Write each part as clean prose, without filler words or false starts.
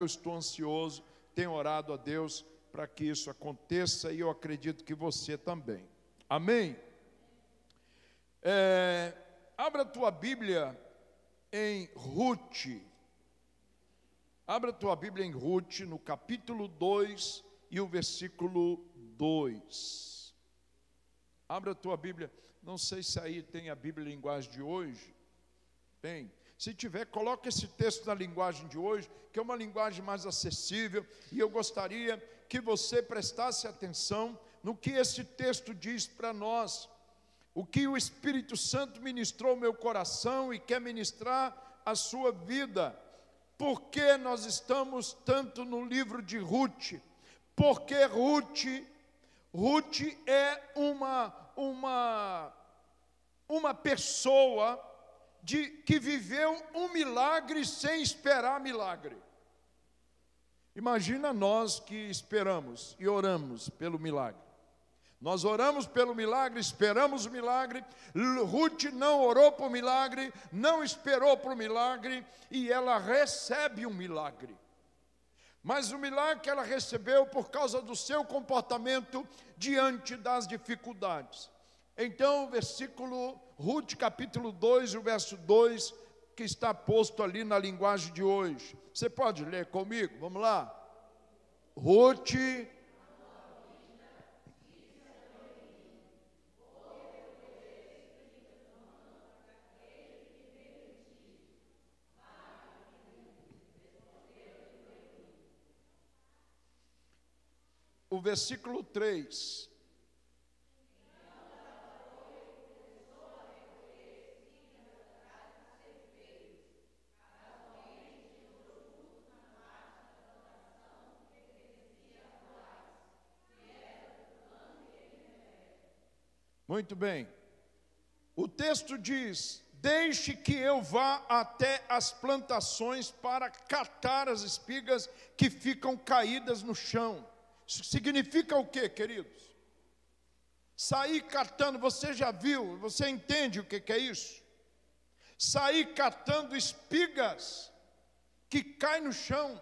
Eu estou ansioso, tenho orado a Deus para que isso aconteça e eu acredito que você também. Amém? Abra a tua Bíblia em Ruth. Abra a tua Bíblia em Ruth, no capítulo 2 e o versículo 2. Abra a tua Bíblia. Não sei se aí tem a Bíblia em linguagem de hoje. Tem. Se tiver, coloque esse texto na linguagem de hoje, que é uma linguagem mais acessível, e eu gostaria que você prestasse atenção no que esse texto diz para nós, o que o Espírito Santo ministrou ao meu coração e quer ministrar à sua vida. Por que nós estamos tanto no livro de Ruth? Porque Ruth é uma pessoa que viveu um milagre sem esperar milagre. Imagina nós que esperamos e oramos pelo milagre. Nós oramos pelo milagre, esperamos o milagre. Ruth não orou por milagre, não esperou por milagre, e ela recebe um milagre. Mas o milagre que ela recebeu por causa do seu comportamento diante das dificuldades. Então, o versículo, Ruth capítulo 2, o verso 2, que está posto ali na linguagem de hoje. Você pode ler comigo? Vamos lá. Ruth. O versículo 3. Muito bem. O texto diz: deixe que eu vá até as plantações para catar as espigas que ficam caídas no chão. Isso significa o quê, queridos? Sair catando, você já viu, você entende o que é isso? Sair catando espigas que caem no chão.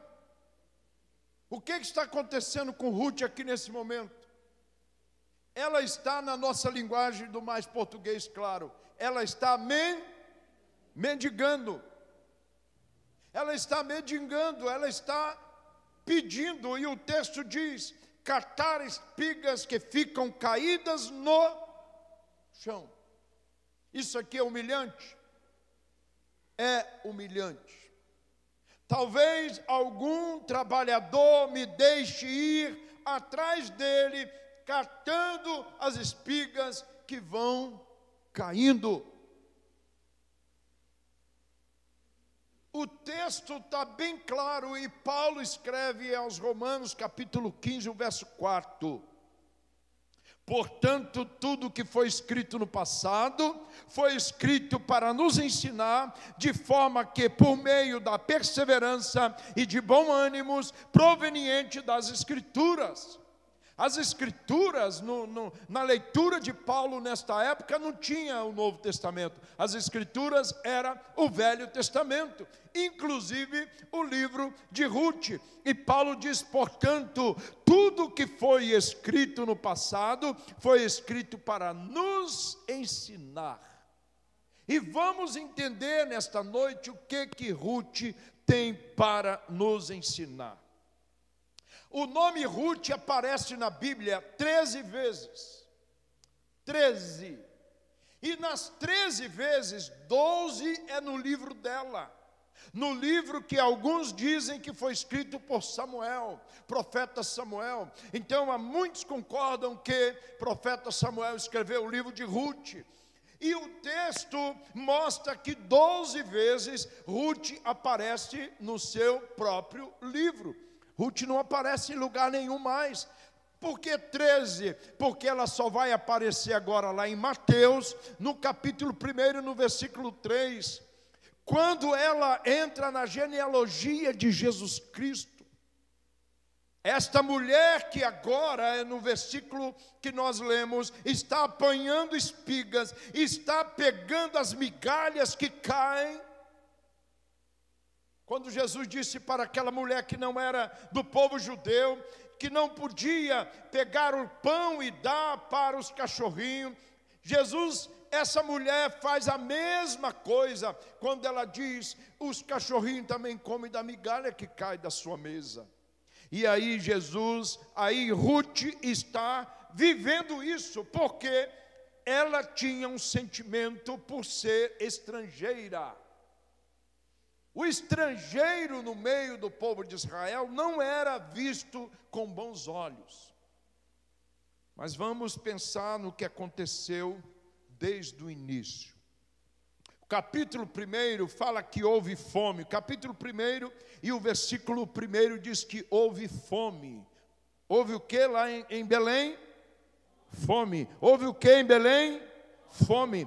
O que está acontecendo com Ruth aqui nesse momento? Ela está na nossa linguagem do mais português, claro. Ela está mendigando. Ela está mendigando, ela está pedindo, e o texto diz: catar espigas que ficam caídas no chão. Isso aqui é humilhante? É humilhante. Talvez algum trabalhador me deixe ir atrás dele, catando as espigas que vão caindo. O texto está bem claro, e Paulo escreve aos Romanos, capítulo 15, o verso 4. Portanto, tudo que foi escrito no passado, foi escrito para nos ensinar, de forma que, por meio da perseverança e de bom ânimo, proveniente das Escrituras. As Escrituras, na leitura de Paulo nesta época, não tinha o Novo Testamento. As Escrituras era o Velho Testamento, inclusive o livro de Ruth. E Paulo diz, portanto, tudo que foi escrito no passado, foi escrito para nos ensinar. E vamos entender nesta noite o que Ruth tem para nos ensinar. O nome Ruth aparece na Bíblia 13 vezes. 13. E nas 13 vezes, 12 é no livro dela. No livro que alguns dizem que foi escrito por Samuel, profeta Samuel. Então, há muitos concordam que o profeta Samuel escreveu o livro de Ruth. E o texto mostra que 12 vezes Ruth aparece no seu próprio livro. Ruth não aparece em lugar nenhum mais. Por que 13? Porque ela só vai aparecer agora lá em Mateus, no capítulo 1, no versículo 3. Quando ela entra na genealogia de Jesus Cristo. Esta mulher que agora, no versículo que nós lemos, está apanhando espigas, está pegando as migalhas que caem Quando Jesus disse para aquela mulher que não era do povo judeu, que não podia pegar o pão e dar para os cachorrinhos, essa mulher faz a mesma coisa quando ela diz: os cachorrinhos também comem da migalha que cai da sua mesa. E aí Ruth está vivendo isso, porque ela tinha um sentimento por ser estrangeira. O estrangeiro no meio do povo de Israel não era visto com bons olhos. Mas vamos pensar no que aconteceu desde o início. O capítulo 1 fala que houve fome. O capítulo 1 e o versículo 1 diz que houve fome. Houve o que lá em Belém? Fome. Houve o que em Belém? Fome.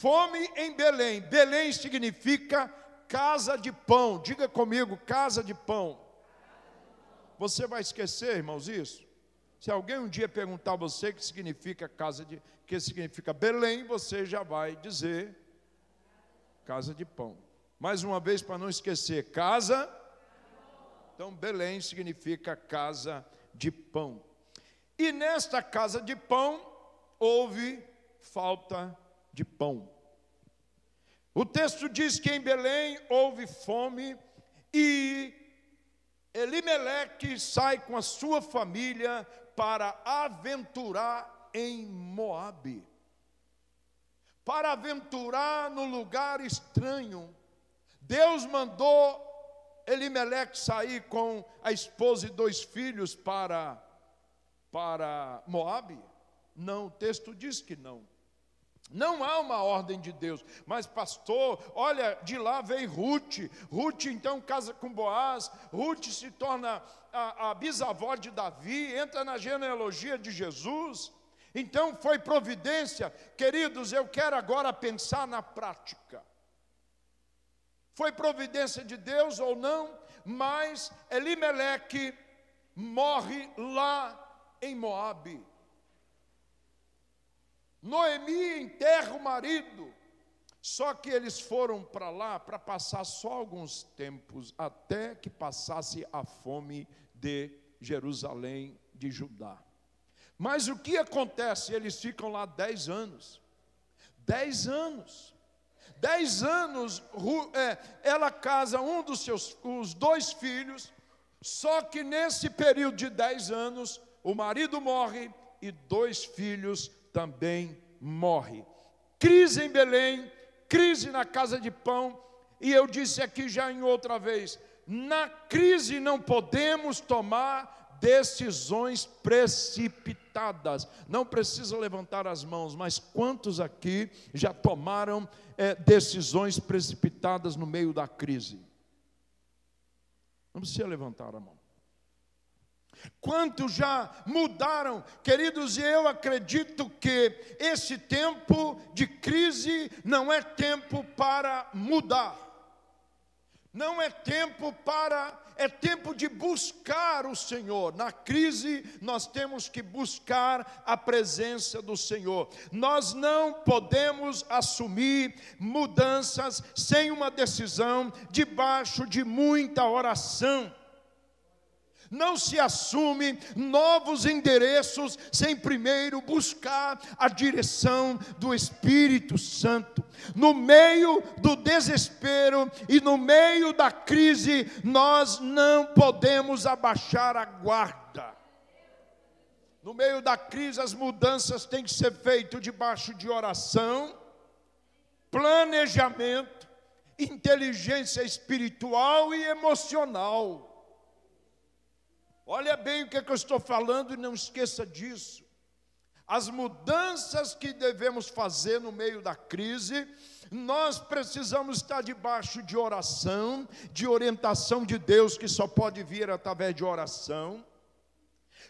Fome em Belém. Belém significa casa de pão. Diga comigo, casa de pão. Você vai esquecer, irmãos, isso? Se alguém um dia perguntar a você o que significa que significa Belém, você já vai dizer casa de pão. Mais uma vez, para não esquecer, casa. Então, Belém significa casa de pão. E nesta casa de pão, houve falta de pão. O texto diz que em Belém houve fome e Elimeleque sai com a sua família para aventurar em Moabe. Para aventurar no lugar estranho. Deus mandou Elimeleque sair com a esposa e 2 filhos para Moabe? Não, o texto diz que não. Não há uma ordem de Deus. Mas pastor, olha, de lá veio Ruth. Ruth então casa com Boaz. Ruth se torna a bisavó de Davi, entra na genealogia de Jesus. Então foi providência. Queridos, eu quero agora pensar na prática. Foi providência de Deus ou não? Mas Elimeleque morre lá em Moabe. Noemi enterra o marido, só que eles foram para lá para passar só alguns tempos, até que passasse a fome de Jerusalém, de Judá. Mas o que acontece? Eles ficam lá 10 anos. 10 anos. 10 anos, ela casa os 2 filhos, só que nesse período de 10 anos, o marido morre e 2 filhos também morrem. Crise em Belém, crise na casa de pão, e eu disse aqui já em outra vez, na crise não podemos tomar decisões precipitadas. Não precisa levantar as mãos, mas quantos aqui já tomaram decisões precipitadas no meio da crise? Não precisa levantar a mão. Quantos já mudaram, queridos? E eu acredito que esse tempo de crise não é tempo para mudar. Não é tempo é tempo de buscar o Senhor. Na crise nós temos que buscar a presença do Senhor. Nós não podemos assumir mudanças sem uma decisão, debaixo de muita oração. Não se assume novos endereços sem primeiro buscar a direção do Espírito Santo. No meio do desespero e no meio da crise, nós não podemos abaixar a guarda. No meio da crise, as mudanças têm que ser feitas debaixo de oração, planejamento, inteligência espiritual e emocional. Olha bem o que eu estou falando e não esqueça disso. As mudanças que devemos fazer no meio da crise, nós precisamos estar debaixo de oração, de orientação de Deus, que só pode vir através de oração.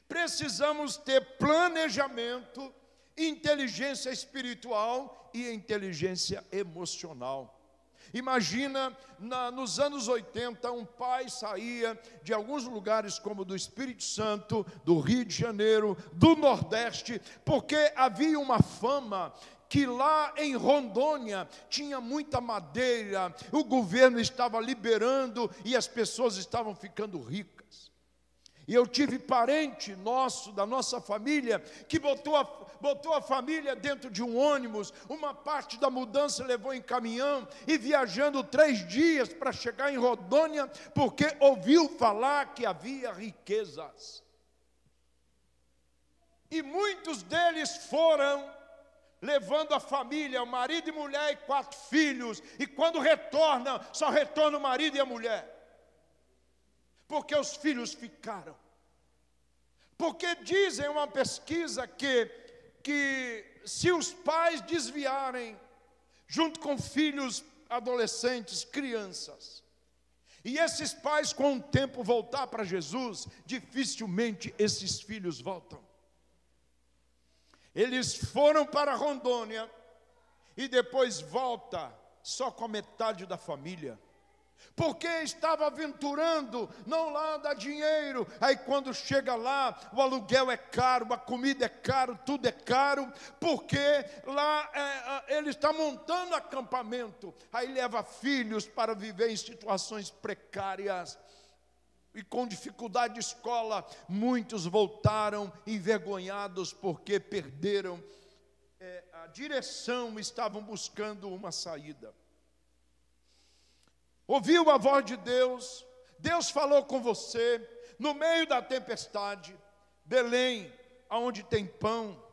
Precisamos ter planejamento, inteligência espiritual e inteligência emocional. Imagina, nos anos 80, um pai saía de alguns lugares como do Espírito Santo, do Rio de Janeiro, do Nordeste, porque havia uma fama que lá em Rondônia tinha muita madeira, o governo estava liberando e as pessoas estavam ficando ricas. E eu tive parente nosso, da nossa família, que botou a família dentro de um ônibus, uma parte da mudança levou em caminhão, e viajando 3 dias para chegar em Rondônia, porque ouviu falar que havia riquezas. E muitos deles foram, levando a família, o marido e mulher e 4 filhos, e quando retornam, só retorna o marido e a mulher. Porque os filhos ficaram. Porque dizem uma pesquisa que se os pais desviarem, junto com filhos, adolescentes, crianças, e esses pais com o tempo voltar para Jesus, dificilmente esses filhos voltam. Eles foram para Rondônia e depois volta só com a metade da família. Porque estava aventurando, não lá dá dinheiro. Aí quando chega lá, o aluguel é caro, a comida é caro, tudo é caro. Porque lá ele está montando acampamento. Aí leva filhos para viver em situações precárias. E com dificuldade de escola, muitos voltaram envergonhados porque perderam a direção, estavam buscando uma saída. Ouviu a voz de Deus, Deus falou com você, no meio da tempestade, Belém, aonde tem pão,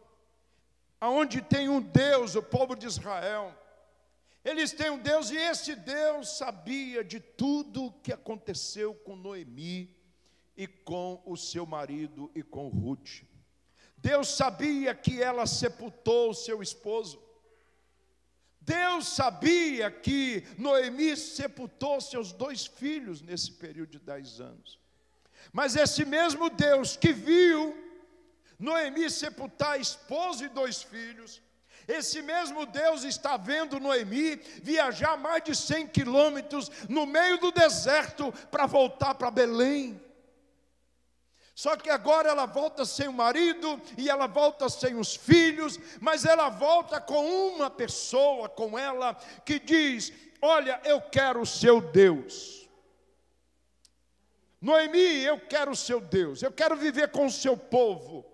aonde tem um Deus, o povo de Israel. Eles têm um Deus, e esse Deus sabia de tudo o que aconteceu com Noemi e com o seu marido e com Ruth. Deus sabia que ela sepultou o seu esposo. Deus sabia que Noemi sepultou seus 2 filhos nesse período de 10 anos. Mas esse mesmo Deus que viu Noemi sepultar esposo e 2 filhos, esse mesmo Deus está vendo Noemi viajar mais de 100 quilômetros no meio do deserto para voltar para Belém. Só que agora ela volta sem o marido e ela volta sem os filhos, mas ela volta com uma pessoa com ela que diz: olha, eu quero o seu Deus. Noemi, eu quero o seu Deus, eu quero viver com o seu povo.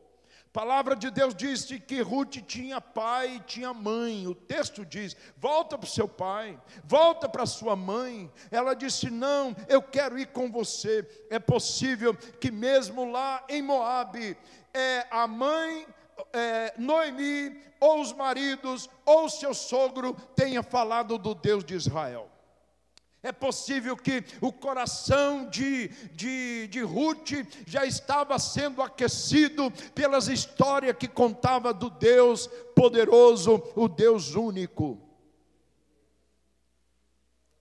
A palavra de Deus disse que Ruth tinha pai e tinha mãe. O texto diz: volta para o seu pai, volta para a sua mãe. Ela disse: não, eu quero ir com você. É possível que mesmo lá em Moabe, a mãe Noemi, ou os maridos, ou o seu sogro tenha falado do Deus de Israel. É possível que o coração de Ruth já estava sendo aquecido pelas histórias que contava do Deus poderoso, o Deus único.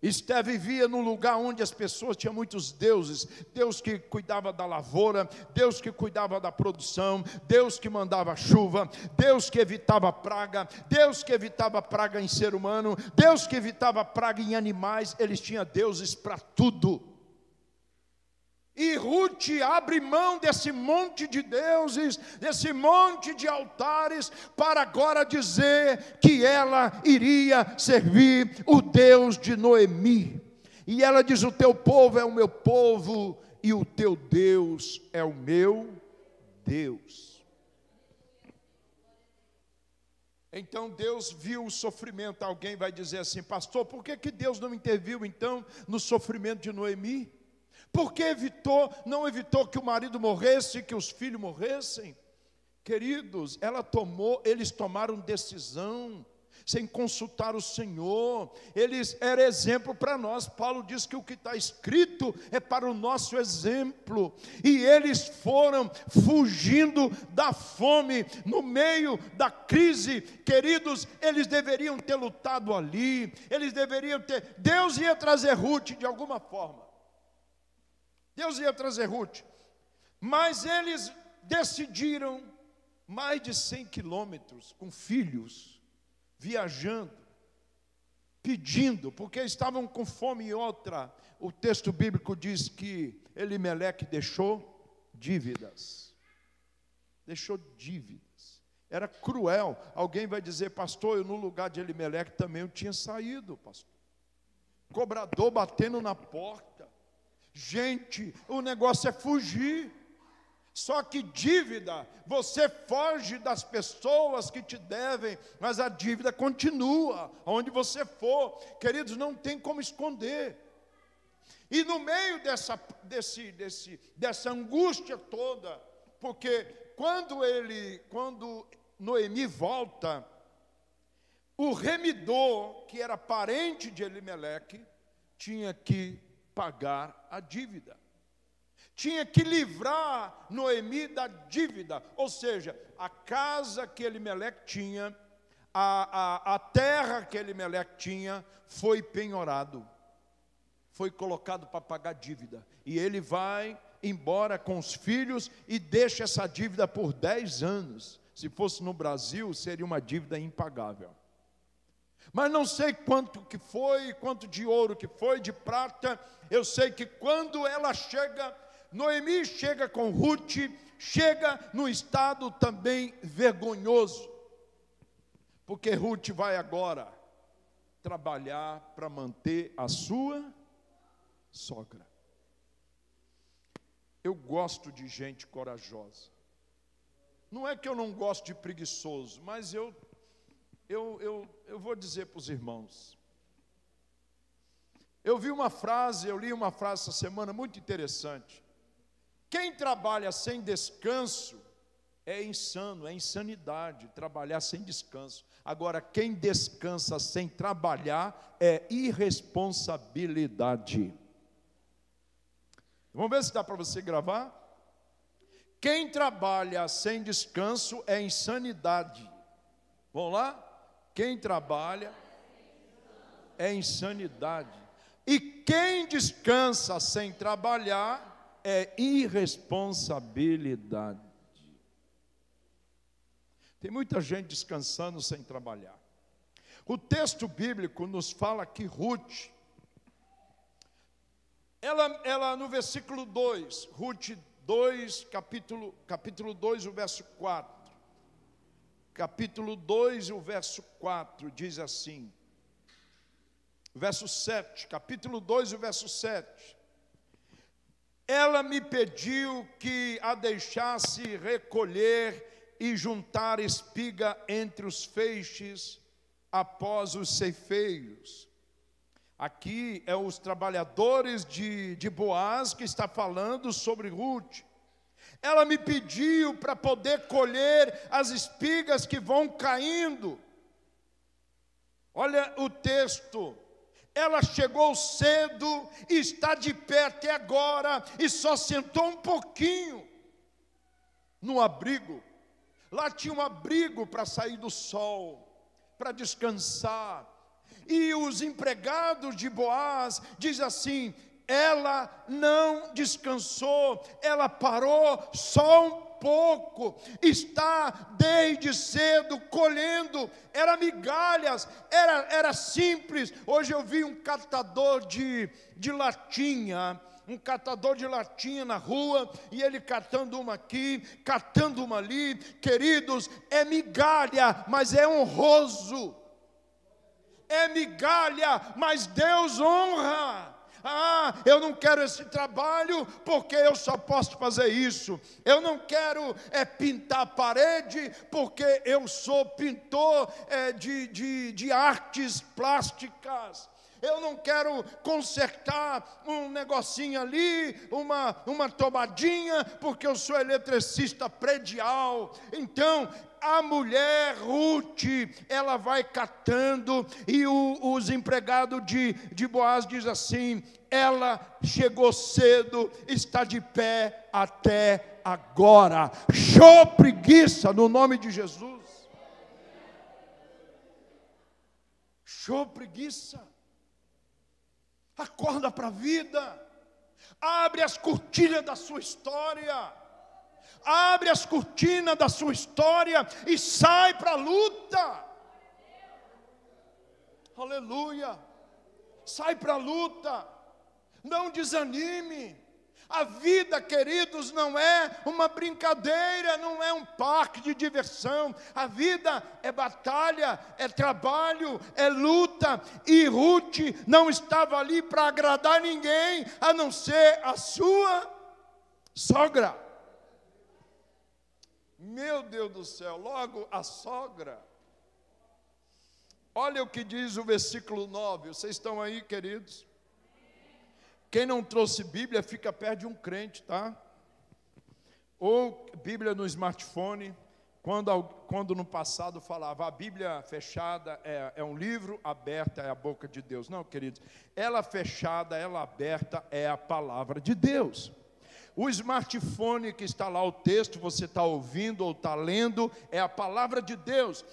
Esté vivia num lugar onde as pessoas tinham muitos deuses. Deus que cuidava da lavoura, Deus que cuidava da produção, Deus que mandava chuva, Deus que evitava praga, Deus que evitava praga em ser humano, Deus que evitava praga em animais. Eles tinham deuses para tudo. E Ruth abre mão desse monte de deuses, desse monte de altares, para agora dizer que ela iria servir o Deus de Noemi. E ela diz: o teu povo é o meu povo, e o teu Deus é o meu Deus. Então Deus viu o sofrimento. Alguém vai dizer assim: pastor, por que Deus não interviu então no sofrimento de Noemi? Por que não evitou que o marido morresse, que os filhos morressem? Queridos, eles tomaram decisão sem consultar o Senhor. Eles eram exemplo para nós. Paulo diz que o que está escrito é para o nosso exemplo. E eles foram fugindo da fome, no meio da crise. Queridos, eles deveriam ter lutado ali. Deus ia trazer Ruth de alguma forma. Deus ia trazer Ruth, mas eles decidiram mais de 100 quilômetros com filhos, viajando, pedindo, porque estavam com fome. E outra, o texto bíblico diz que Elimeleque deixou dívidas. Era cruel. Alguém vai dizer, pastor, eu no lugar de Elimeleque também eu tinha saído, pastor. Cobrador batendo na porta. Gente, o negócio é fugir. Só que dívida, você foge das pessoas que te devem, mas a dívida continua, onde você for. Queridos, não tem como esconder. E no meio dessa angústia toda, porque quando Noemi volta, o remidor, que era parente de Elimeleque, tinha que pagar a dívida. Tinha que livrar Noemi da dívida, ou seja, a casa que Elimeleque tinha, a terra que Elimeleque tinha, foi penhorado, foi colocado para pagar dívida, e ele vai embora com os filhos e deixa essa dívida por 10 anos, se fosse no Brasil, seria uma dívida impagável. Mas não sei quanto que foi, quanto de ouro que foi, de prata. Eu sei que quando ela chega, Noemi chega com Ruth, chega num estado também vergonhoso, porque Ruth vai agora trabalhar para manter a sua sogra. Eu gosto de gente corajosa. Não é que eu não gosto de preguiçoso, mas eu vou dizer para os irmãos. Eu li uma frase essa semana muito interessante. Quem trabalha sem descanso é insano, é insanidade trabalhar sem descanso. Agora, quem descansa sem trabalhar é irresponsabilidade. Vamos ver se dá para você gravar? Quem trabalha sem descanso é insanidade. Vamos lá? Quem trabalha é insanidade. E quem descansa sem trabalhar é irresponsabilidade. Tem muita gente descansando sem trabalhar. O texto bíblico nos fala que Ruth, ela no versículo 2, Ruth 2, capítulo 2, o verso 4. Capítulo 2, o verso 4, diz assim, verso 7, capítulo 2, o verso 7. Ela me pediu que a deixasse recolher e juntar espiga entre os feixes após os ceifeiros. Aqui é os trabalhadores de Boaz que está falando sobre Ruth. Ela me pediu para poder colher as espigas que vão caindo. Olha o texto. Ela chegou cedo e está de pé até agora e só sentou um pouquinho no abrigo. Lá tinha um abrigo para sair do sol, para descansar. E os empregados de Boaz dizem assim: ela não descansou, ela parou só um pouco, está desde cedo colhendo, era migalhas, era simples. Hoje eu vi um catador de latinha, na rua, e ele catando uma aqui, catando uma ali. Queridos, é migalha, mas é honroso, é migalha, mas Deus honra. Eu não quero esse trabalho porque eu só posso fazer isso. Eu não quero pintar a parede porque eu sou pintor de artes plásticas. Eu não quero consertar um negocinho ali, uma tomadinha, porque eu sou eletricista predial. Então, a mulher Ruth, ela vai catando, e os empregados de Boaz diz assim: ela chegou cedo, está de pé até agora. Show preguiça no nome de Jesus. Show preguiça. Acorda para a vida. Abre as cortinas da sua história. Abre as cortinas da sua história e sai para a luta. Aleluia. Sai para a luta. Não desanime. A vida, queridos, não é uma brincadeira, não é um parque de diversão. A vida é batalha, é trabalho, é luta. E Ruth não estava ali para agradar ninguém, a não ser a sua sogra. Meu Deus do céu, logo a sogra. Olha o que diz o versículo 9. Vocês estão aí, queridos? Quem não trouxe Bíblia, fica perto de um crente, tá? Ou Bíblia no smartphone. Quando no passado falava, a Bíblia fechada é um livro, aberta é a boca de Deus. Não, queridos, ela fechada, ela aberta é a palavra de Deus. O smartphone que está lá o texto, você está ouvindo ou está lendo, é a palavra de Deus.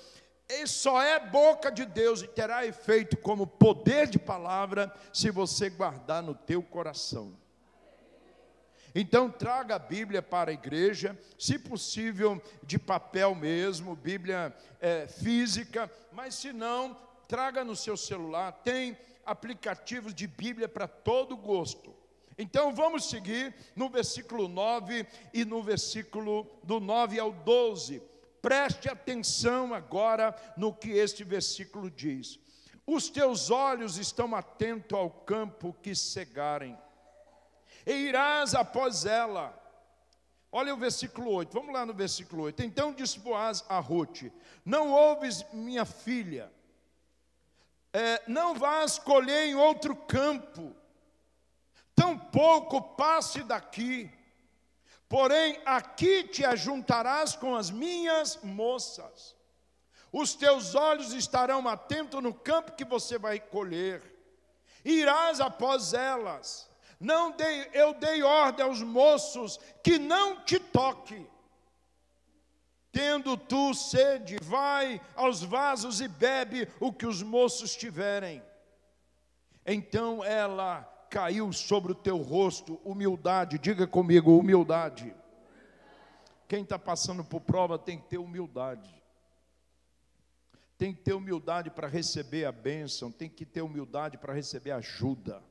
E só é boca de Deus e terá efeito como poder de palavra se você guardar no teu coração. Então traga a Bíblia para a igreja, se possível de papel mesmo, Bíblia física, mas se não, traga no seu celular, tem aplicativos de Bíblia para todo gosto. Então vamos seguir no versículo 9 e no versículo do 9 ao 12. Preste atenção agora no que este versículo diz. Os teus olhos estão atentos ao campo que cegarem, e irás após ela. Olha o versículo 8, vamos lá no versículo 8. Então disse Boaz a Ruth: não ouves, minha filha, não vás colher em outro campo, tampouco passe daqui. Porém, aqui te ajuntarás com as minhas moças. Os teus olhos estarão atentos no campo que você vai colher. Irás após elas. Eu dei ordem aos moços que não te toque. Tendo tu sede, vai aos vasos e bebe o que os moços tiverem. Então ela caiu sobre o teu rosto, humildade, diga comigo, humildade. Quem está passando por prova tem que ter humildade. Tem que ter humildade para receber a bênção, tem que ter humildade para receber ajuda.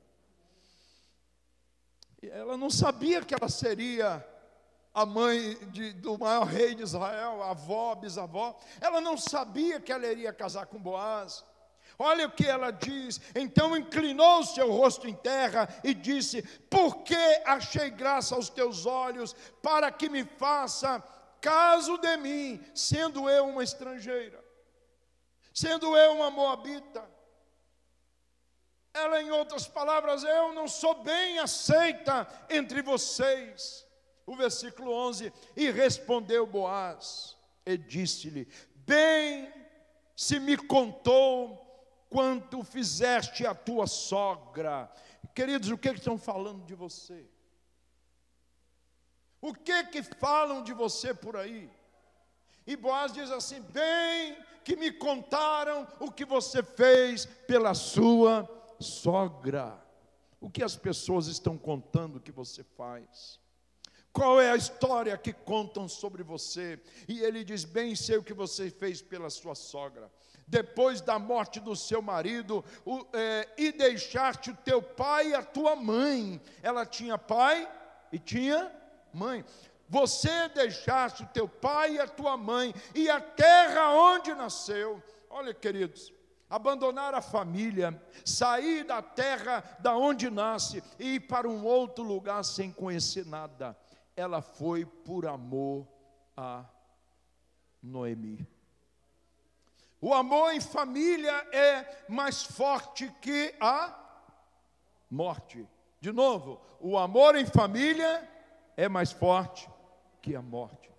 Ela não sabia que ela seria a mãe do maior rei de Israel, a avó, bisavó. Ela não sabia que ela iria casar com Boaz. Olha o que ela diz. Então inclinou o seu rosto em terra e disse: por que achei graça aos teus olhos, para que me faça caso de mim, sendo eu uma estrangeira, sendo eu uma moabita? Ela, em outras palavras, eu não sou bem aceita entre vocês. O versículo 11, e respondeu Boaz e disse-lhe: bem se me contou quanto fizeste a tua sogra. Queridos, o que estão falando de você? O que falam de você por aí? E Boaz diz assim: bem que me contaram o que você fez pela sua sogra. O que as pessoas estão contando que você faz? Qual é a história que contam sobre você? E ele diz: bem sei o que você fez pela sua sogra. Depois da morte do seu marido, e deixaste o teu pai e a tua mãe. Ela tinha pai e tinha mãe. Você deixaste o teu pai e a tua mãe, e a terra onde nasceu. Olha, queridos, abandonar a família, sair da terra da onde nasce, e ir para um outro lugar sem conhecer nada. Ela foi por amor a Noemi. O amor em família é mais forte que a morte. De novo, o amor em família é mais forte que a morte.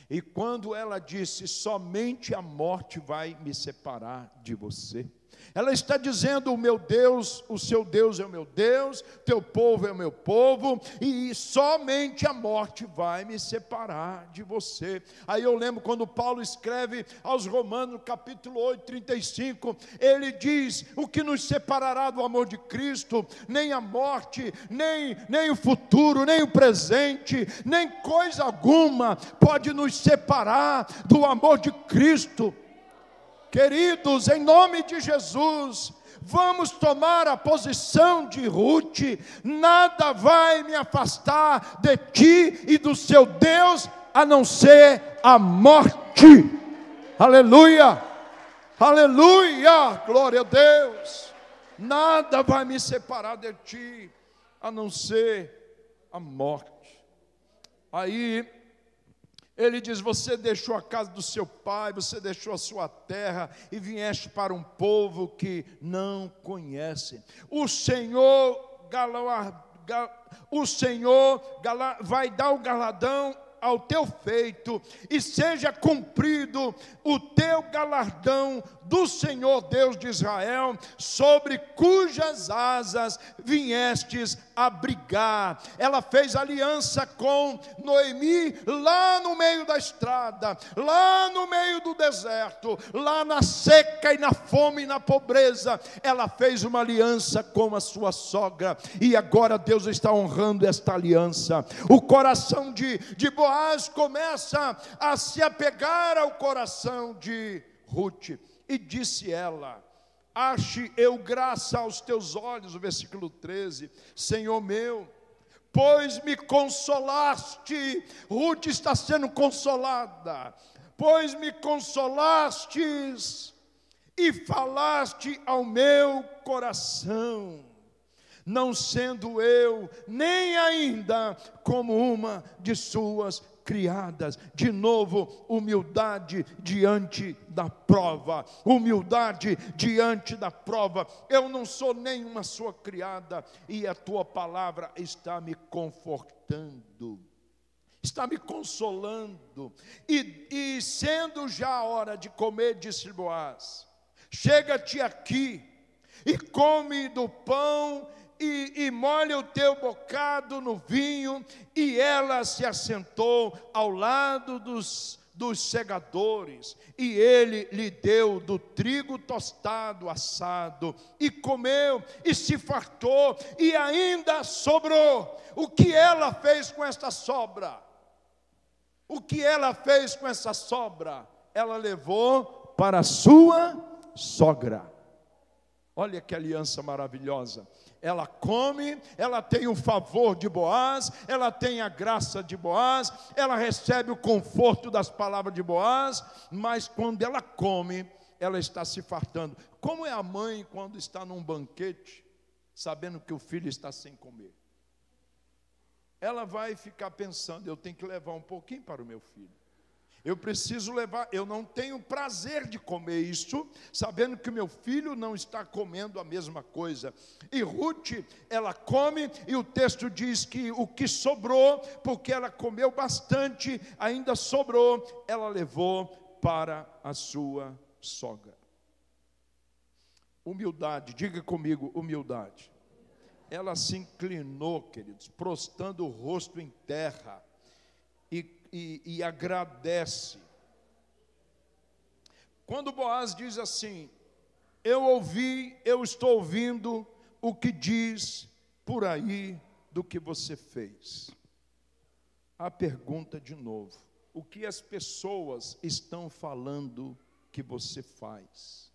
E quando ela disse: somente a morte vai me separar de você, ela está dizendo: o meu Deus, o seu Deus é o meu Deus, teu povo é o meu povo, e somente a morte vai me separar de você. Aí eu lembro quando Paulo escreve aos Romanos, capítulo 8, 35, ele diz: o que nos separará do amor de Cristo? Nem a morte, nem o futuro, nem o presente, nem coisa alguma pode nos separar do amor de Cristo. Queridos, em nome de Jesus, vamos tomar a posição de Ruth: nada vai me afastar de ti e do seu Deus, a não ser a morte. Aleluia, aleluia, glória a Deus. Nada vai me separar de ti, a não ser a morte. Aí ele diz: você deixou a casa do seu pai, você deixou a sua terra e vieste para um povo que não conhece. O Senhor vai dar o galardão ao teu feito, e seja cumprido o teu galardão do Senhor Deus de Israel, sobre cujas asas viestes abrigar. Ela fez aliança com Noemi lá no meio da estrada, lá no meio do deserto, lá na seca e na fome e na pobreza. Ela fez uma aliança com a sua sogra, e agora Deus está honrando esta aliança. O coração de Boaz começa a se apegar ao coração de Ruth, e disse ela: ache eu graça aos teus olhos, o versículo 13, Senhor meu, pois me consolaste. Ruth está sendo consolada. Pois me consolastes e falaste ao meu coração, não sendo eu nem ainda como uma de suas criadas. De novo, humildade diante da prova. Humildade diante da prova. Eu não sou nenhuma sua criada, e a tua palavra está me confortando, está me consolando. E sendo já a hora de comer, disse Boaz: chega-te aqui e come do pão e molha o teu bocado no vinho. E ela se assentou ao lado dos segadores, e ele lhe deu do trigo tostado, assado, e comeu e se fartou, e ainda sobrou. O que ela fez com esta sobra? O que ela fez com essa sobra? Ela levou para a sua sogra. Olha que aliança maravilhosa. Ela come, ela tem o favor de Boaz, ela tem a graça de Boaz, ela recebe o conforto das palavras de Boaz, mas quando ela come, ela está se fartando. Como é a mãe quando está num banquete, sabendo que o filho está sem comer? Ela vai ficar pensando: eu tenho que levar um pouquinho para o meu filho. Eu preciso levar, eu não tenho prazer de comer isso, sabendo que o meu filho não está comendo a mesma coisa. E Ruth, ela come, e o texto diz que o que sobrou, porque ela comeu bastante, ainda sobrou, ela levou para a sua sogra. Humildade, diga comigo, humildade. Ela se inclinou, queridos, prostrando o rosto em terra, e agradece. Quando Boaz diz assim: eu estou ouvindo o que diz por aí do que você fez. A pergunta de novo: o que as pessoas estão falando que você faz?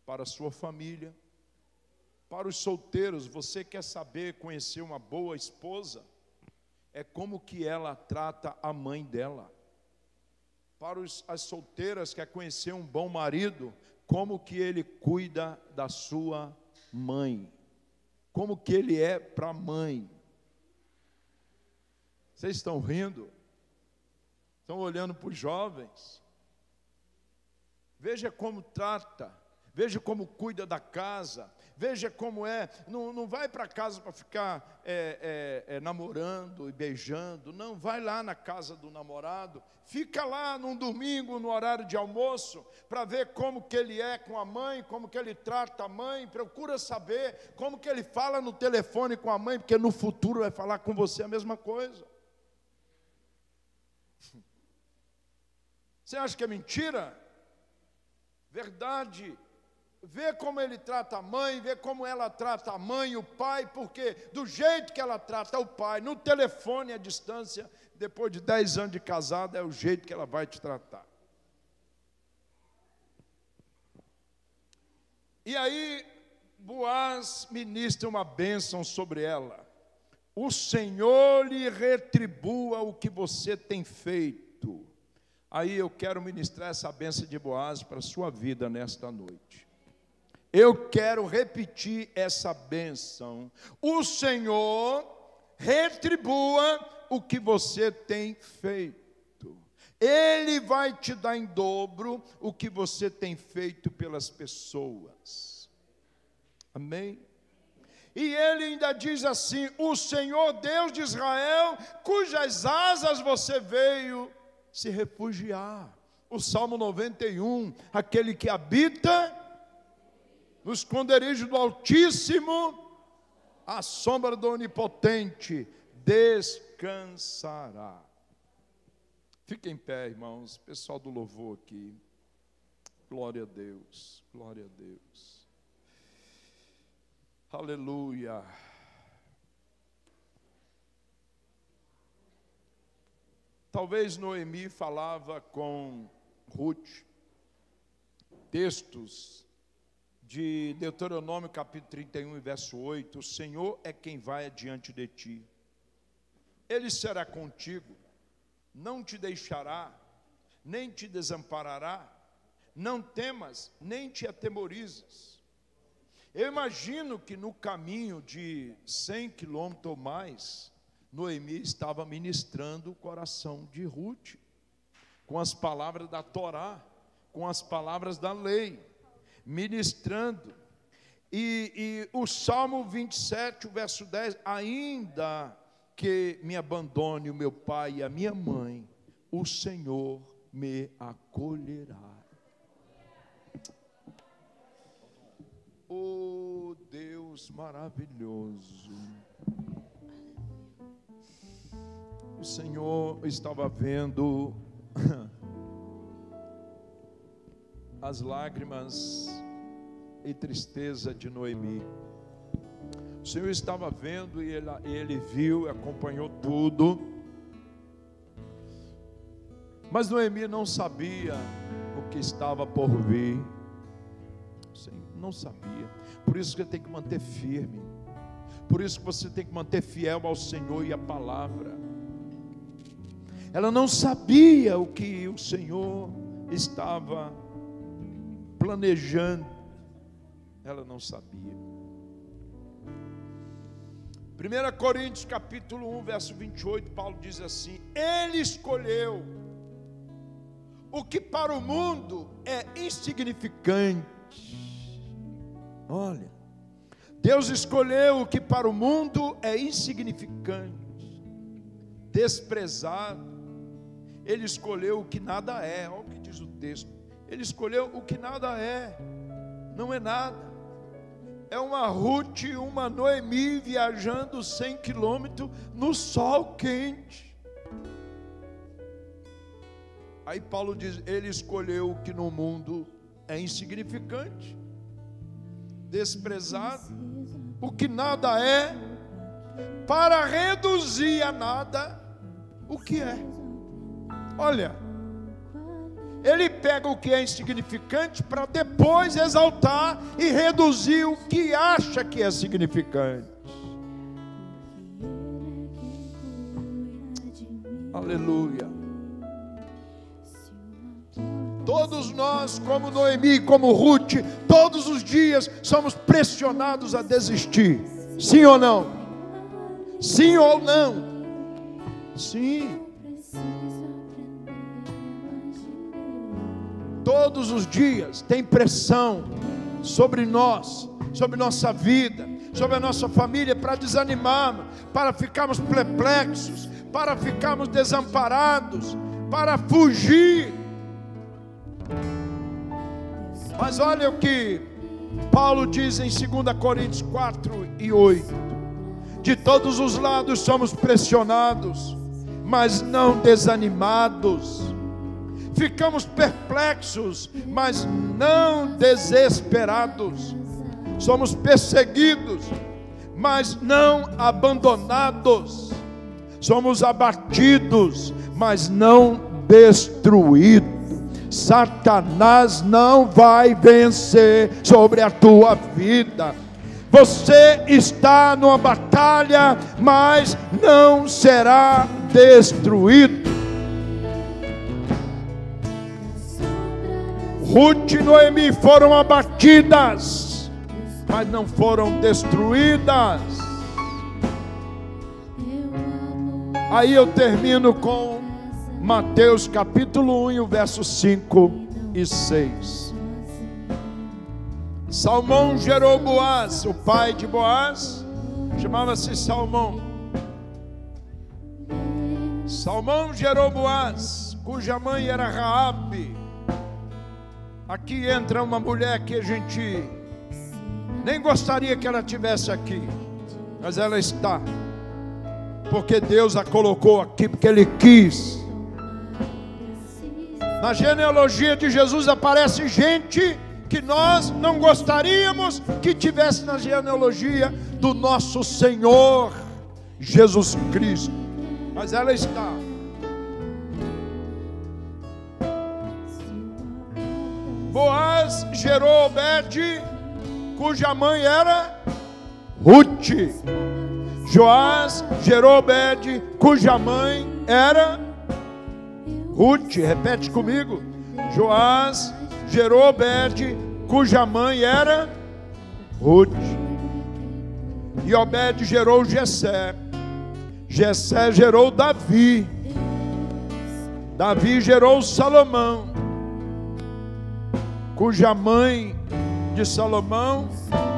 Para a sua família, para os solteiros, você quer saber, conhecer uma boa esposa? É como que ela trata a mãe dela. Para as solteiras, quer conhecer um bom marido? Como que ele cuida da sua mãe? Como que ele é para a mãe? Vocês estão rindo? Estão olhando para os jovens? Veja como trata, veja como cuida da casa, veja como é. Não vai para casa para ficar namorando e beijando. Não, vai lá na casa do namorado, fica lá num domingo, no horário de almoço, para ver como que ele é com a mãe, como que ele trata a mãe. Procura saber como que ele fala no telefone com a mãe, porque no futuro vai falar com você a mesma coisa. Você acha que é mentira? Verdade. Vê como ele trata a mãe, vê como ela trata a mãe e o pai, porque do jeito que ela trata o pai, no telefone à distância, depois de 10 anos de casada, é o jeito que ela vai te tratar. E aí, Boaz ministra uma bênção sobre ela. O Senhor lhe retribua o que você tem feito. Aí eu quero ministrar essa bênção de Boaz para a sua vida nesta noite. Eu quero repetir essa bênção. O Senhor retribua o que você tem feito. Ele vai te dar em dobro o que você tem feito pelas pessoas. Amém? E ele ainda diz assim: o Senhor Deus de Israel, cujas asas você veio se refugiar. O Salmo 91, aquele que habita no esconderijo do Altíssimo, à sombra do Onipotente, descansará. Fiquem em pé, irmãos, pessoal do louvor aqui. Glória a Deus, glória a Deus. Aleluia. Talvez Noemi falava com Ruth, textos de Deuteronômio capítulo 31, verso 8, o Senhor é quem vai adiante de ti, Ele será contigo, não te deixará, nem te desamparará, não temas, nem te atemorizes. Eu imagino que no caminho de 100 quilômetros ou mais, Noemi estava ministrando o coração de Ruth, com as palavras da Torá, com as palavras da lei, ministrando. E o Salmo 27, o verso 10, ainda que me abandone o meu pai e a minha mãe, o Senhor me acolherá. Oh Deus maravilhoso. O Senhor estava vendo as lágrimas e tristeza de Noemi. O Senhor estava vendo e ele viu, acompanhou tudo. Mas Noemi não sabia o que estava por vir. Não sabia. Por isso que você tem que manter firme. Por isso que você tem que manter fiel ao Senhor e à palavra. Ela não sabia o que o Senhor estava planejando. Ela não sabia. 1 Coríntios capítulo 1, verso 28, Paulo diz assim: Ele escolheu o que para o mundo é insignificante. Olha, Deus escolheu o que para o mundo é insignificante, desprezado. Ele escolheu o que nada é. Olha o que diz o texto. Ele escolheu o que nada é. Não é nada. É uma Ruth, uma Noemi viajando 100 quilômetros no sol quente. Aí Paulo diz: Ele escolheu o que no mundo é insignificante, desprezado, o que nada é, para reduzir a nada o que é. Olha, ele pega o que é insignificante para depois exaltar e reduzir o que acha que é significante. Aleluia. Todos nós, como Noemi, como Ruth, todos os dias somos pressionados a desistir. Sim ou não? Sim ou não? Sim. Todos os dias tem pressão sobre nós, sobre nossa vida, sobre a nossa família, para desanimarmos, para ficarmos perplexos, para ficarmos desamparados, para fugir. Mas olha o que Paulo diz em 2 Coríntios 4 e 8: de todos os lados somos pressionados, mas não desanimados. Ficamos perplexos, mas não desesperados. Somos perseguidos, mas não abandonados. Somos abatidos, mas não destruídos. Satanás não vai vencer sobre a tua vida. Você está numa batalha, mas não será destruído. Ruth e Noemi foram abatidas, mas não foram destruídas. Aí eu termino com Mateus capítulo 1, o verso 5 e 6. Salmão gerou Boaz, o pai de Boaz chamava-se Salmão. Salmão gerou Boaz, cuja mãe era Raabe. Aqui entra uma mulher que a gente nem gostaria que ela tivesse aqui, mas ela está, porque Deus a colocou aqui, porque Ele quis. Na genealogia de Jesus aparece gente que nós não gostaríamos que tivesse na genealogia do nosso Senhor Jesus Cristo, mas ela está. Boaz gerou Obed, cuja mãe era Ruth. Joás gerou Obed, cuja mãe era Ruth. Repete comigo. Joás gerou Obed, cuja mãe era Ruth. E Obed gerou Jessé. Jessé gerou Davi. Davi gerou Salomão, cuja mãe de Salomão,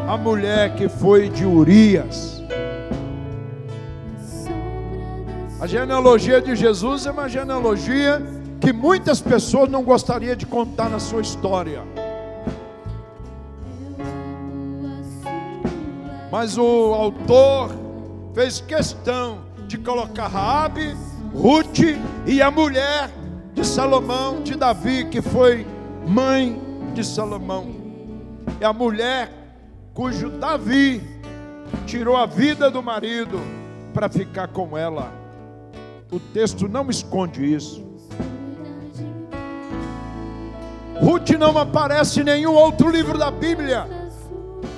a mulher que foi de Urias. A genealogia de Jesus é uma genealogia que muitas pessoas não gostariam de contar na sua história. Mas o autor fez questão de colocar Raabe, Ruth e a mulher de Salomão, de Davi, que foi mãe de Salomão. É a mulher cujo Davi tirou a vida do marido para ficar com ela. O texto não esconde isso. Ruth não aparece em nenhum outro livro da Bíblia,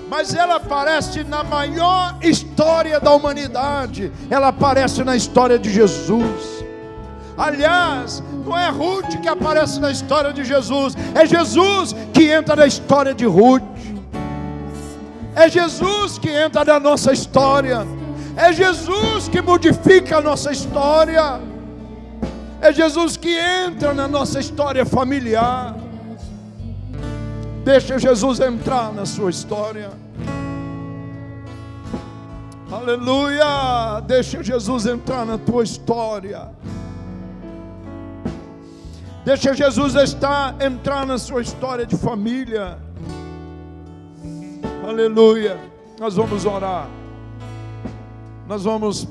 mas ela aparece na maior história da humanidade. Ela aparece na história de Jesus. Aliás, não é Ruth que aparece na história de Jesus, é Jesus que entra na história de Ruth. É Jesus que entra na nossa história. É Jesus que modifica a nossa história. É Jesus que entra na nossa história familiar. Deixa Jesus entrar na sua história. Aleluia! Deixa Jesus entrar na tua história. Deixa Jesus entrar na sua história de família. Aleluia! Nós vamos orar. Nós vamos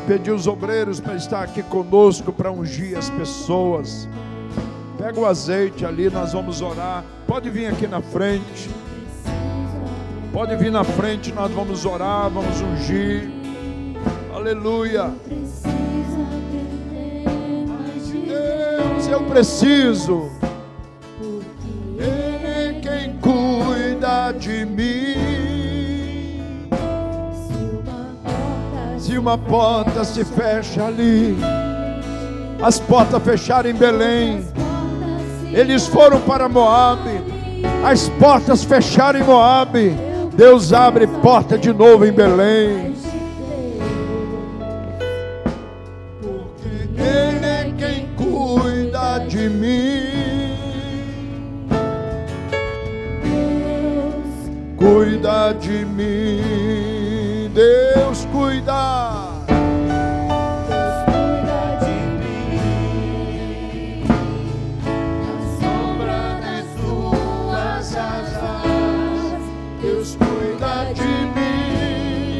pedir os obreiros para estar aqui conosco, para ungir as pessoas. Pega o azeite ali, nós vamos orar. Pode vir aqui na frente. Pode vir na frente, nós vamos orar, vamos ungir. Aleluia. Deus, eu preciso. Ele é quem cuida de mim. Se uma porta se fecha ali, as portas fecharam em Belém. Eles foram para Moabe, as portas fecharam em Moabe. Deus abre porta de novo em Belém. Porque Ele é quem cuida de mim. Cuida de mim. Deus cuida.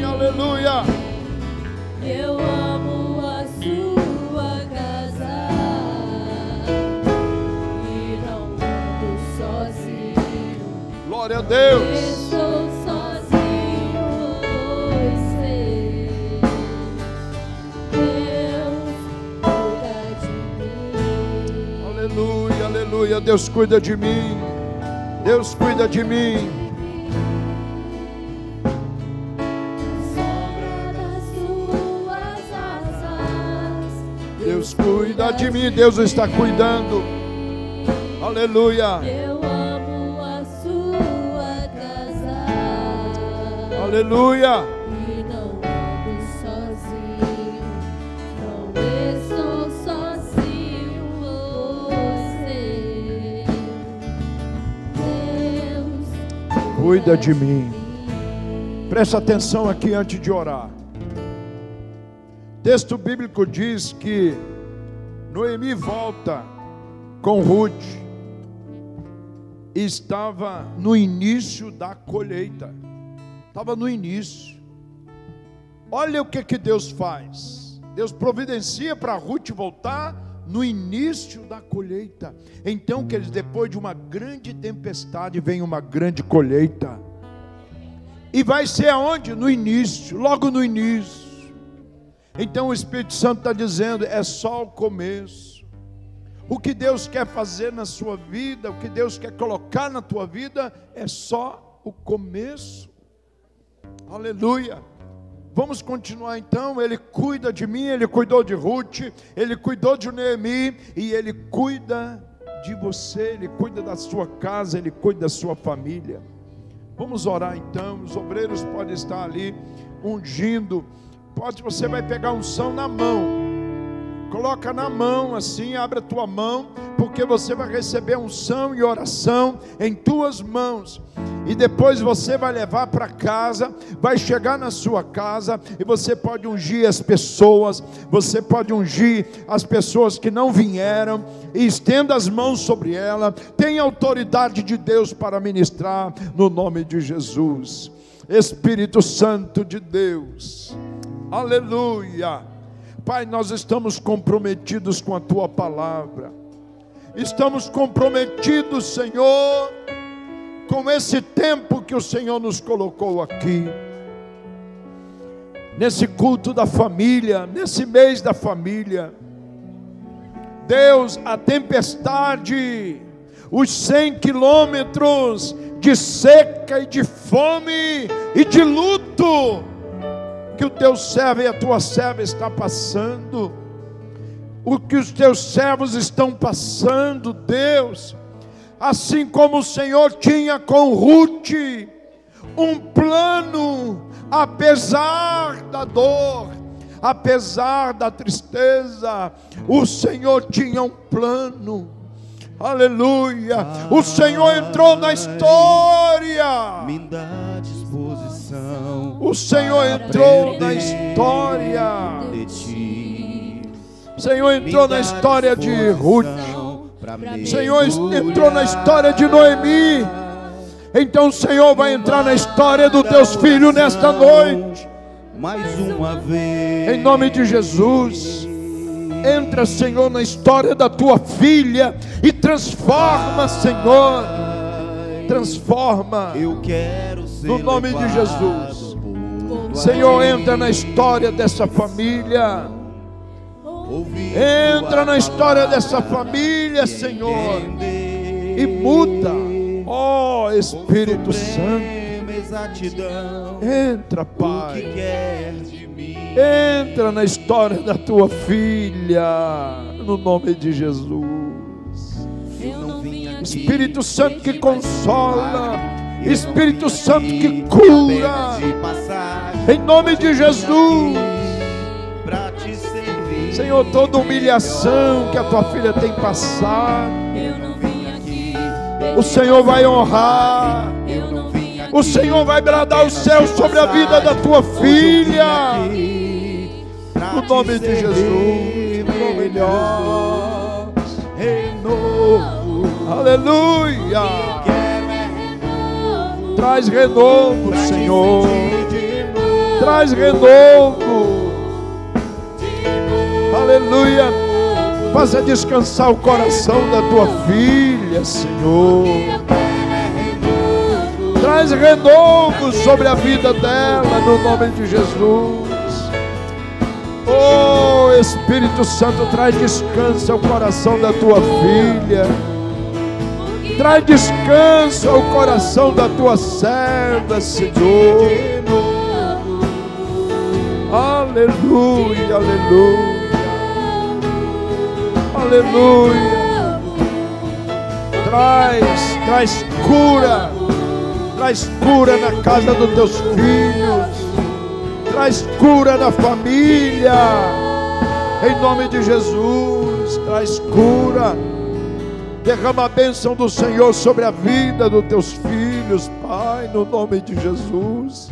Aleluia. Eu amo a sua casa e não ando sozinho. Glória a Deus. Estou sozinho, pois sei, Deus cuida de mim. Aleluia, aleluia. Deus cuida de mim. Deus cuida de mim. Deus cuida de mim, Deus está cuidando. Aleluia. Eu amo a sua casa. Aleluia. E não ando sozinho, não estou sozinho. Você, Deus, Cuida de mim. Presta atenção aqui antes de orar. O texto bíblico diz que Noemi volta com Ruth e estava no início da colheita. Estava no início. Olha o que Deus faz. Deus providencia para Ruth voltar no início da colheita. Então, queridos, depois de uma grande tempestade vem uma grande colheita. E vai ser aonde? No início, logo no início. Então o Espírito Santo está dizendo, é só o começo. O que Deus quer fazer na sua vida, o que Deus quer colocar na tua vida, é só o começo. Aleluia. Vamos continuar então. Ele cuida de mim, Ele cuidou de Ruth, Ele cuidou de Noemi, e Ele cuida de você, Ele cuida da sua casa, Ele cuida da sua família. Vamos orar então. Os obreiros podem estar ali ungindo. Você vai pegar unção na mão. Coloca na mão assim, abre a tua mão, porque você vai receber unção e oração em tuas mãos. E depois você vai levar para casa, vai chegar na sua casa e você pode ungir as pessoas, você pode ungir as pessoas que não vieram e estenda as mãos sobre ela. Tem autoridade de Deus para ministrar no nome de Jesus. Espírito Santo de Deus, aleluia. Pai, nós estamos comprometidos com a Tua palavra. Estamos comprometidos, Senhor, com esse tempo que o Senhor nos colocou aqui. Nesse culto da família, nesse mês da família. Deus, a tempestade, os 100 quilômetros de seca e de fome e de luto que o teu servo e a tua serva está passando, o que os teus servos estão passando, Deus, assim como o Senhor tinha com Ruth um plano, apesar da dor, apesar da tristeza, o Senhor tinha um plano. Aleluia. O Senhor entrou na história. Me dá disposição. O Senhor entrou na história. De ti. O Senhor entrou na história de Ruth. O Senhor entrou na história de Noemi. Então o Senhor vai entrar na história dos teus filhos nesta noite. Mais uma vez. Em nome de Jesus. Entra, Senhor, na história da tua filha e transforma, Senhor. Transforma. Eu quero ser no nome de Jesus. Senhor, entra na história dessa família. Entra na história dessa família, Senhor. E muda. Ó Espírito Santo. Entra, Pai. Entra na história da tua filha, no nome de Jesus. Espírito Santo que consola, Espírito Santo que cura, em nome de Jesus. Senhor, toda humilhação que a tua filha tem passado, o Senhor vai honrar. O Senhor vai bradar o céu sobre a vida da tua filha. No nome de Jesus. No nome de Jesus. Renovo. Aleluia. Traz renovo, Senhor. Traz renovo. Aleluia. Faça descansar o coração da tua filha, Senhor. Traz renovo sobre a vida dela, no nome de Jesus. Oh, Espírito Santo, traz descanso ao coração da tua filha. Traz descanso ao coração da tua serva, Senhor. Aleluia, aleluia. Aleluia. Traz cura. Traz cura na casa dos teus filhos. Traz cura na família. Em nome de Jesus, traz cura. Derrama a bênção do Senhor sobre a vida dos teus filhos, Pai, no nome de Jesus.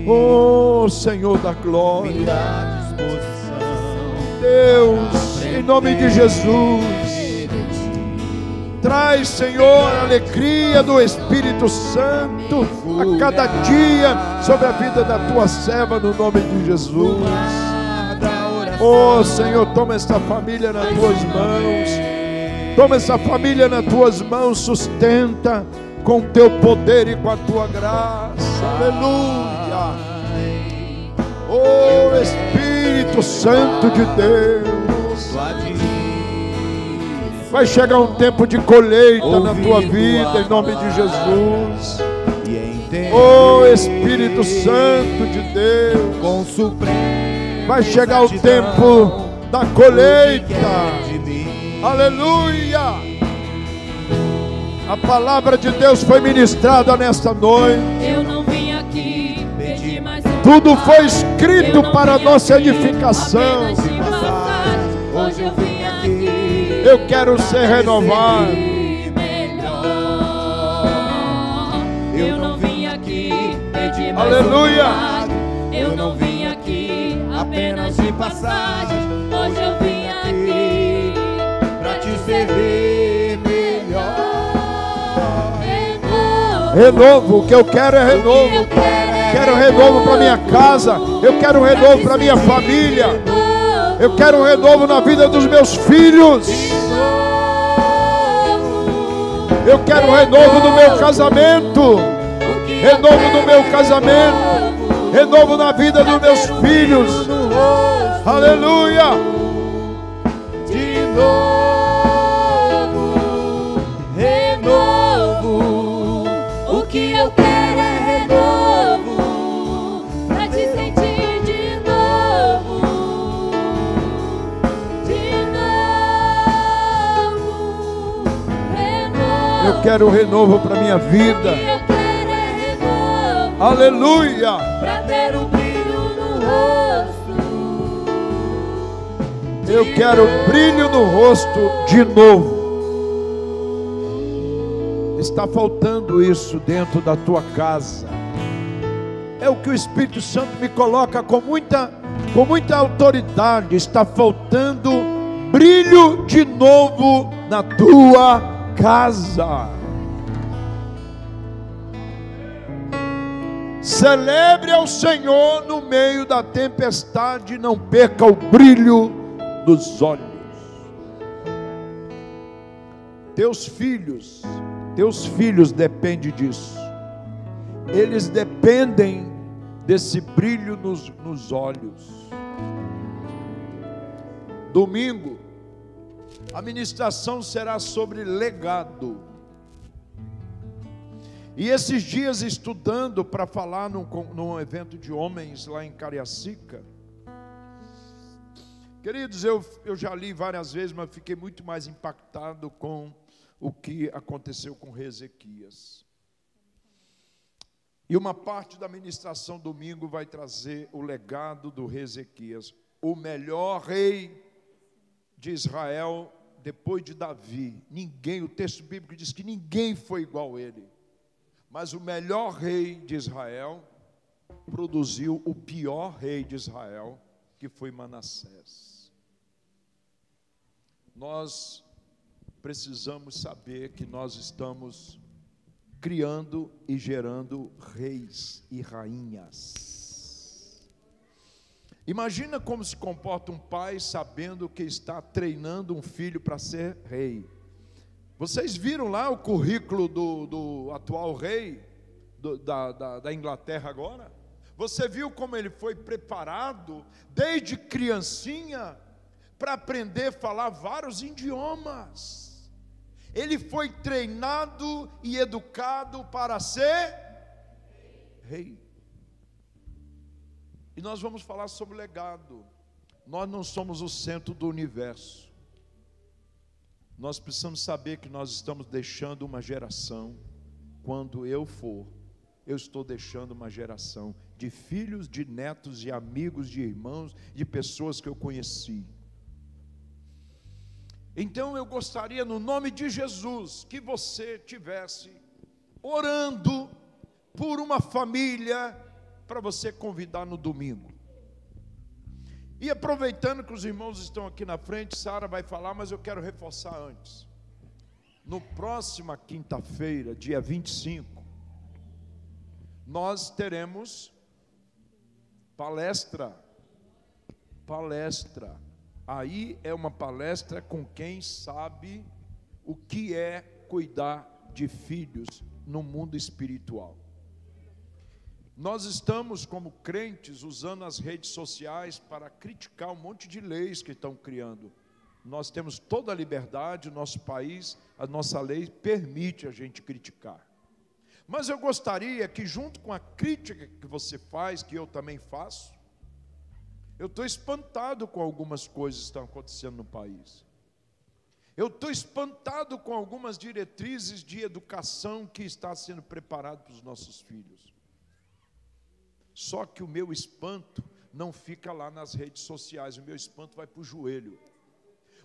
Oh, Senhor da glória, Deus, em nome de Jesus, traz, Senhor, a alegria do Espírito Santo a cada dia sobre a vida da tua serva, no nome de Jesus. Oh, Senhor, toma esta família nas tuas mãos. Toma essa família nas tuas mãos, sustenta com o teu poder e com a tua graça. Aleluia. Oh, Espírito Santo de Deus, vai chegar um tempo de colheita na tua vida, em nome de Jesus. Oh, Espírito Santo de Deus, vai chegar o tempo da colheita. Aleluia. A palavra de Deus foi ministrada nesta noite. Eu não vim aqui pedir mais. Tudo foi escrito para a nossa edificação. Hoje eu vim aqui. Eu quero ser renovado. Eu não vim aqui pedir mais. Aleluia. Eu não vim aqui apenas de passagem. Hoje eu vim aqui pra te servir melhor. Renovo, o que eu quero é renovo. Quero renovo para minha casa. Eu quero renovo para minha família. Eu quero renovo na vida dos meus filhos. Eu quero renovo no meu casamento. Renovo no meu casamento. Renovo na vida dos meus filhos. Aleluia. De novo, renovo. O que eu quero é renovo, pra te sentir de novo, renovo. Eu quero renovo para minha vida. O que eu quero é renovo, Aleluia. pra ter um brilho no rosto. Eu quero brilho no rosto de novo. Está faltando isso dentro da tua casa. É o que o Espírito Santo me coloca com muita autoridade. Está faltando brilho de novo na tua casa. Celebre ao Senhor no meio da tempestade. Não perca o brilho dos olhos. Teus filhos dependem disso. Eles dependem desse brilho nos olhos. Domingo, a ministração será sobre legado. E esses dias estudando para falar num evento de homens lá em Cariacica. Queridos, eu já li várias vezes, mas fiquei muito mais impactado com o que aconteceu com Ezequias. E uma parte da ministração domingo vai trazer o legado do Ezequias, o melhor rei de Israel depois de Davi. O texto bíblico diz que ninguém foi igual a ele. Mas o melhor rei de Israel produziu o pior rei de Israel, que foi Manassés. Nós precisamos saber que nós estamos criando e gerando reis e rainhas. Imagina como se comporta um pai sabendo que está treinando um filho para ser rei. Vocês viram lá o currículo do atual rei da Inglaterra agora? Você viu como ele foi preparado desde criancinha para aprender a falar vários idiomas. Ele foi treinado e educado para ser rei. E nós vamos falar sobre legado. Nós não somos o centro do universo. Nós precisamos saber que nós estamos deixando uma geração. Quando eu for, eu estou deixando uma geração de filhos, de netos, de amigos, de irmãos, de pessoas que eu conheci. Então eu gostaria, no nome de Jesus, que você tivesse orando por uma família para você convidar no domingo. E aproveitando que os irmãos estão aqui na frente, Sara vai falar, mas eu quero reforçar antes. No próxima quinta-feira, dia 25, nós teremos palestra. Aí é uma palestra com quem sabe o que é cuidar de filhos no mundo espiritual. Nós estamos, como crentes, usando as redes sociais para criticar um monte de leis que estão criando. Nós temos toda a liberdade, o nosso país, a nossa lei permite a gente criticar. Mas eu gostaria que, junto com a crítica que você faz, que eu também faço, eu estou espantado com algumas coisas que estão acontecendo no país. Eu estou espantado com algumas diretrizes de educação que está sendo preparado para os nossos filhos. Só que o meu espanto não fica lá nas redes sociais, o meu espanto vai para o joelho.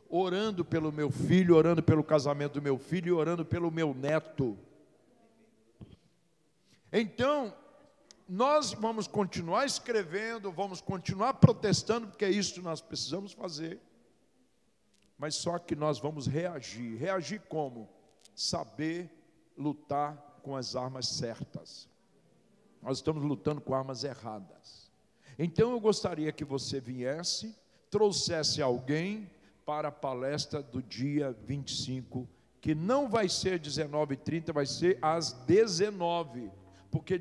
Orando pelo meu filho, orando pelo casamento do meu filho e orando pelo meu neto. Então, nós vamos continuar escrevendo, vamos continuar protestando, porque é isso que nós precisamos fazer. Mas só que nós vamos reagir. Reagir como? Saber lutar com as armas certas. Nós estamos lutando com armas erradas. Então eu gostaria que você viesse, trouxesse alguém para a palestra do dia 25, que não vai ser 19h30, vai ser às 19h, porque